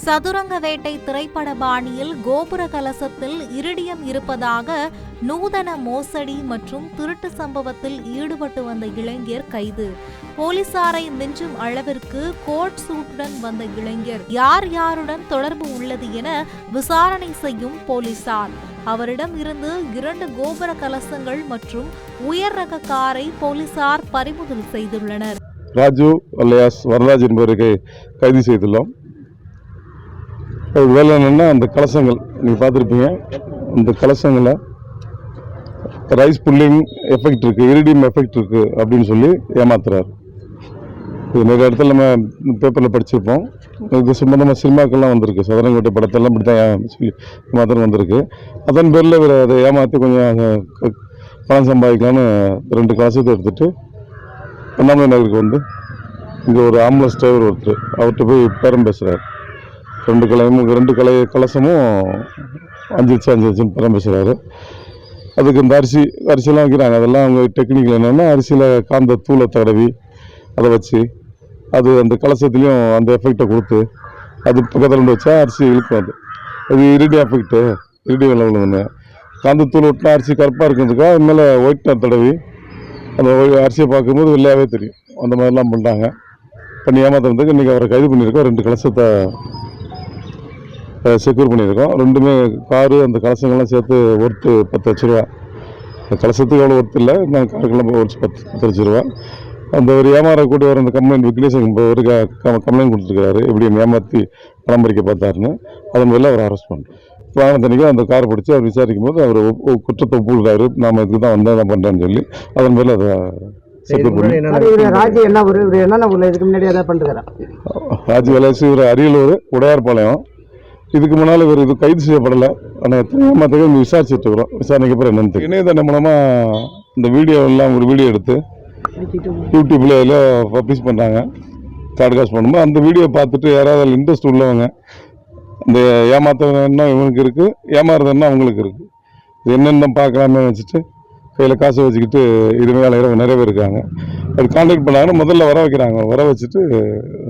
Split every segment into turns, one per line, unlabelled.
சதுரங்க வேட்டை திரைப்பட பாணியில் கோபுர கலசத்தில் இரிடியம் இருப்பதாக நூதன மோசடி மற்றும் திருட்டு சம்பவத்தில் ஈடுபட்டு வந்த இளைஞர் கைது. போலீசாரை மிஞ்சும் அளவிற்கு கோட் சூட்டுடன் வந்த இளைஞர் யார் யாருடன் தொடர்பு உள்ளது என விசாரணை செய்யும் போலீசார் அவரிடம் இருந்து 2 கோபுர கலசங்கள் மற்றும் உயர் ரக காரை போலீசார் பறிமுதல் செய்துள்ளனர்.
ராஜு அலியாஸ் வரராஜ் என்பவரை கைது செய்துள்ளோம். வேலை என்னன்னா, அந்த கலசங்கள் நீங்கள் பார்த்துருப்பீங்க. அந்த கலசங்களில் ரைஸ் புல்லிங் எஃபெக்ட் இருக்குது, இரிடியம் எஃபெக்ட் இருக்குது அப்படின்னு சொல்லி ஏமாத்துறாரு. இது நிறைய இடத்துல நம்ம பேப்பரில் படிச்சிருப்போம். இது சம்பந்தமாக சினிமாக்கள்லாம் வந்திருக்கு. சதுரங்கோட்டை படத்தெல்லாம் இப்படி தான் சொல்லி ஏமாத்திரம் வந்திருக்கு. அதன் பேரில் இவர் அதை ஏமாற்றி கொஞ்சம் பணம் சம்பாதிக்கலான்னு 2 கலசத்தை எடுத்துகிட்டு அண்ணாமலை நகருக்கு வந்து இங்கே ஒரு ஆம்புலன்ஸ் டிரைவர் ஒருத்தர் அவர்கிட்ட போய் பேரம் பேசுகிறார். 2 கலசமும் 5 லட்சம் பேரம் பேசுகிறாரு. அதுக்கு இந்த அரிசியெல்லாம் வைக்கிறாங்க. அதெல்லாம் அவங்க டெக்னிக்கல் என்னென்னா, அரிசியில் காந்த தூளை தடவி அதை வச்சு அது அந்த கலசத்துலேயும் அந்த எஃபெக்டை கொடுத்து அது பக்கத்தில் வச்சா அரிசி இழுக்கும். அது இரிடியம் எஃபெக்ட்டு, இரிடியம் லெவலுங்க. காந்த தூள் விட்டுனா அரிசி கருப்பாக இருக்கிறதுக்கா அது மேலே ஒயிட்னர் தடவி அந்த அரிசியை பார்க்கும்போது வெள்ளையாகவே தெரியும். அந்த மாதிரிலாம் பண்ணுறாங்க. பண்ணி ஏமாத்துறதுக்கு இன்றைக்கி அவரை கைது பண்ணியிருக்கோம். 2 கலசத்தை செக்யூர் பண்ணியிருக்கோம். 2மே காரு அந்த கலசங்கள்லாம் சேர்த்து ஒர்த்து 10 லட்ச ரூபா. அந்த கலசத்துக்கு எவ்வளோ ஒர்த்து இல்லை, நான் காருக்கெல்லாம் ஒர்த்து 10 லட்ச ரூபா. அந்த ஒரு ஏமாற கூட்டி வர அந்த கம்ப்ளைண்ட் விக்னேஷன் கம்ப்ளைண்ட் கொடுத்துருக்காரு, எப்படி ஏமாற்றி பணம் பறிக்க பார்த்தாருன்னு. அதன் மேலே அவர் அரெஸ்ட் பண்ணுறோம். வாகனத்தன்னைக்கு அந்த காரை பிடிச்சி அவர் விசாரிக்கும் போது அவர் குற்றத்தை ஒப்புக்காரு, நாம் இதுக்கு தான் வந்தால் தான் பண்ணுறேன்னு சொல்லி அதன் மேலே அதை ராஜ் வலைசி இவர் அரியலூர் உடையார்பாளையம். இதுக்கு முன்னால் இவர் இது கைது செய்யப்படலை. ஆனால் எத்தனை ஏமாத்தகம் விசாரிச்சுட்டு இருக்கிறோம். விசாரணைக்கு அப்புறம் என்னென்னு தெரியும். இணையதளம் மூலமாக இந்த வீடியோவெல்லாம் ஒரு வீடியோ எடுத்து யூடியூப்பில் இதில் பப்ளிஷ் பண்ணுறாங்க. கார்டுகாஸ்ட் பண்ணும்போது அந்த வீடியோ பார்த்துட்டு யாராவது அதில் இன்ட்ரெஸ்ட் உள்ளவங்க, இந்த ஏமாத்துறதுன்னா இவனுக்கு இருக்குது, ஏமாறுறதுன்னா அவங்களுக்கு இருக்குது, இது என்னென்ன பார்க்கலாமே வச்சுட்டு கையில் காசை வச்சுக்கிட்டு இதுமாதிரி இரவு நிறைய பேர் இருக்காங்க. அது கான்டாக்ட் பண்ணாங்கன்னா முதல்ல வர வைக்கிறாங்க. வர வச்சுட்டு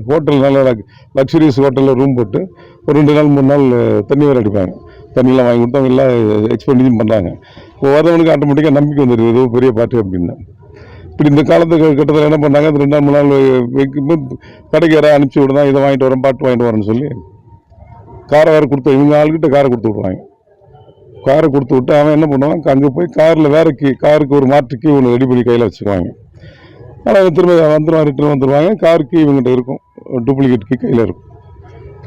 ஹோட்டல் நல்ல லக்ஸுரியஸ் ஹோட்டலில் ரூம் போட்டு ஒரு 2 நாள் 3 நாள் தண்ணி வேறு அடிப்பாங்க. தண்ணியெலாம் வாங்கி கொடுத்து அவங்க எல்லாம் எக்ஸ்பெண்டிஷன் பண்ணுறாங்க. இப்போ வரவனுக்கு ஆட்டோமேட்டிக்காக நம்பிக்கை வந்துடுது, ஏதோ பெரிய பார்ட்டி அப்படின்னா. இப்படி இந்த காலத்துக்கு என்ன பண்ணாங்க, 2 நாள் 3 நாள் வைக்கும்போது கடைக்கு யாராவது அனுப்பிச்சி விடுதான், இதை வாங்கிட்டு வரேன் பாட்டு வாங்கிட்டு வரேன்னு சொல்லி காரை வேறு கொடுத்து இவங்க ஆளுக்கிட்ட காரை கொடுத்து விடுவாங்க. காரை கொடுத்து விட்டு அவன் என்ன பண்ணுவான், அங்கே போய் காரில் வேற காருக்கு ஒரு மாற்றுக்கு இவங்க ரெடி பண்ணி கையில் வச்சுக்குவாங்க. ஆனால் திரும்ப வந்துடுவாங்க, ரிட்டர்ன் வந்துடுவாங்க. காருக்கு இவங்ககிட்ட இருக்கும், டூப்ளிகேட் கீ கையில் இருக்கும்.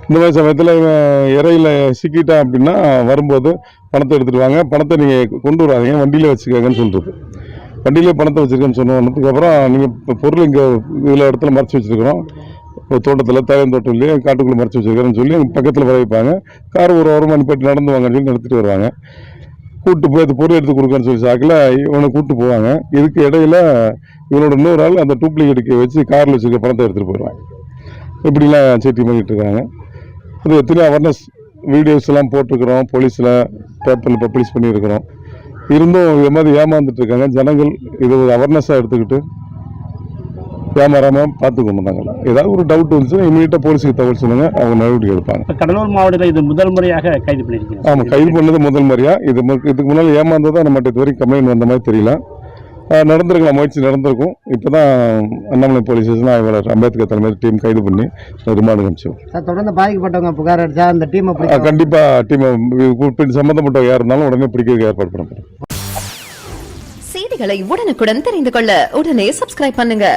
இந்த மாதிரி சமயத்தில் இவன் இறையில் சிக்கிட்டான் அப்படின்னா வரும்போது பணத்தை எடுத்துகிட்டு வாங்க, பணத்தை நீங்கள் கொண்டு வராதீங்க, வண்டியில் வச்சுக்கோங்கன்னு சொல்கிறது. வண்டியிலே பணத்தை வச்சுருக்கேன்னு சொன்னதுக்கப்புறம் நீங்கள் இப்போ பொருள் இங்கே இதில் இடத்துல மறைச்சி வச்சுருக்கிறோம், இப்போ தோட்டத்தில் தேவையான தோட்டத்துலேயே காட்டுக்குள்ளே மறைச்சி வச்சுருக்கிறேன்னு சொல்லி பக்கத்தில் வர வைப்பாங்க. கார் ஒரு ஓரமாக நிப்பாட்டி நடந்து வாங்கன்னு சொல்லி நடத்திட்டு வருவாங்க. கூப்பிட்டு போய் அது பொருள் எடுத்து கொடுக்கன்னு சொல்லி சாக்கில் இவனை கூப்பிட்டு போவாங்க. இதுக்கு இடையில இவனோட இன்னொரு ஆள் அந்த டூப்ளிகேட்டுக்கு வச்சு காரில் வச்சுருக்க பணத்தை எடுத்துகிட்டு போயிடுவாங்க. இப்படிலாம் சேட்டி பண்ணிகிட்டு இருக்காங்க. அது எத்தனை அவேர்னஸ் வீடியோஸ் எல்லாம் போட்டிருக்கிறோம், போலீஸில் பேப்பரில் பப்ளிஷ் பண்ணியிருக்கிறோம். இருந்தும் இது மாதிரி ஏமாந்துட்டு இருக்காங்க. ஜனங்கள் இது ஒரு அவேர்னஸாக எடுத்துக்கிட்டு ஏமாறாமல் பார்த்துக்கொண்டு வந்தாங்க. ஏதாவது ஒரு டவுட் வந்துச்சுன்னா இமீடியட்டாக போலீஸுக்கு தகவல் சொல்லுங்கள், அவங்க நடவடிக்கை எடுப்பாங்க.
கடலூர் மாவட்டத்தில் இது முதல் முறையாக கைது பண்ணியிருக்கீங்க?
ஆமாம், கைது பண்ணது முதல் முறையாக. இதுக்கு முன்னால் ஏமாந்ததாக நம்மகிட்ட இது வரைக்கும் கம்ப்ளைண்ட் வந்த மாதிரி தெரியல. நடந்திருக்கலாம், முயற்சி நடந்திருக்கும். இப்போ தான் அண்ணாமலை போலீஸ் ஸ்டேஷன் ஆய்வாளர் அம்பேத்கர் தலைமையில் டீம் கைது பண்ணி ரிமாண்ட் அனுப்பிச்சோம்.
தொடர்ந்து பாதிக்கப்பட்டவங்க புகார் அடிச்சா அந்த டீமை
கண்டிப்பாக டீமை சம்மந்தப்பட்டவங்க யார் இருந்தாலும் உடனே பிடிக்கிறதுக்கு ஏற்பாடு பண்ணப்படும்.
செய்திகளை உடனுக்குடன் தெரிந்து கொள்ள உடனே சப்ஸ்கிரைப் பண்ணுங்க.